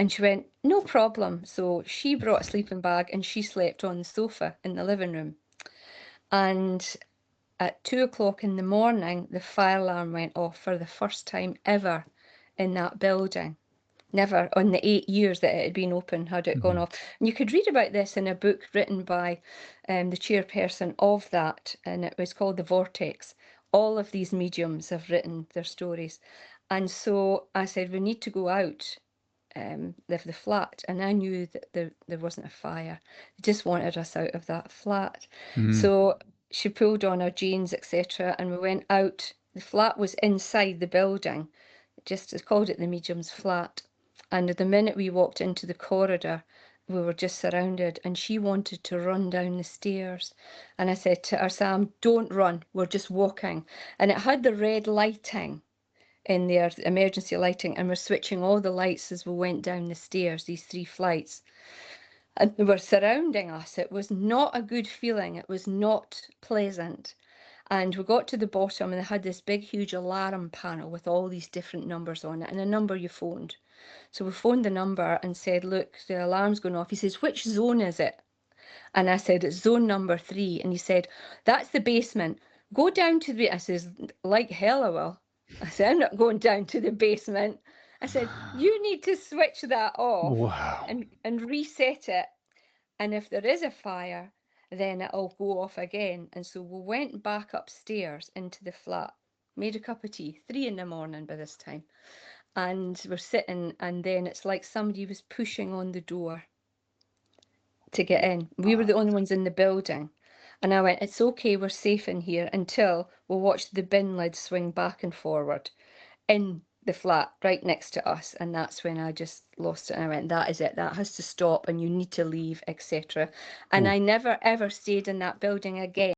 And she went, no problem. So she brought a sleeping bag and she slept on the sofa in the living room. And at 2 o'clock in the morning, the fire alarm went off for the first time ever in that building. Never on the 8 years that it had been open had it gone off. And you could read about this in a book written by the chairperson of that, and it was called The Vortex. All of these mediums have written their stories. And so I said, we need to go out the flat, and I knew that there wasn't a fire. They just wanted us out of that flat. So she pulled on our jeans, etc., and we went out. The flat was inside the building, just as called it the medium's flat. And the minute we walked into the corridor, we were just surrounded, and she wanted to run down the stairs. And I said to her, Sam, don't run, we're just walking. And it had the red lighting in there, emergency lighting, and we're switching all the lights as we went down the stairs, these 3 flights. And they were surrounding us. It was not a good feeling. It was not pleasant. And we got to the bottom, and they had this big, huge alarm panel with all these different numbers on it, and a number you phoned. So we phoned the number and said, look, the alarm's going off. He says, which zone is it? And I said, it's zone number 3. And he said, that's the basement. Go down to the... I says, like hell I will. I said, I'm not going down to the basement. I said, you need to switch that off. Wow. and reset it. And if there is a fire, then it'll go off again. And so we went back upstairs into the flat, made a cup of tea, 3 in the morning by this time. And we're sitting, and then it's like somebody was pushing on the door to get in. We were the only ones in the building. And I went, it's okay, we're safe in here until we watched the bin lid swing back and forward in the flat right next to us. And that's when I just lost it. And I went, that is it, that has to stop, and you need to leave, etc. And I never ever stayed in that building again.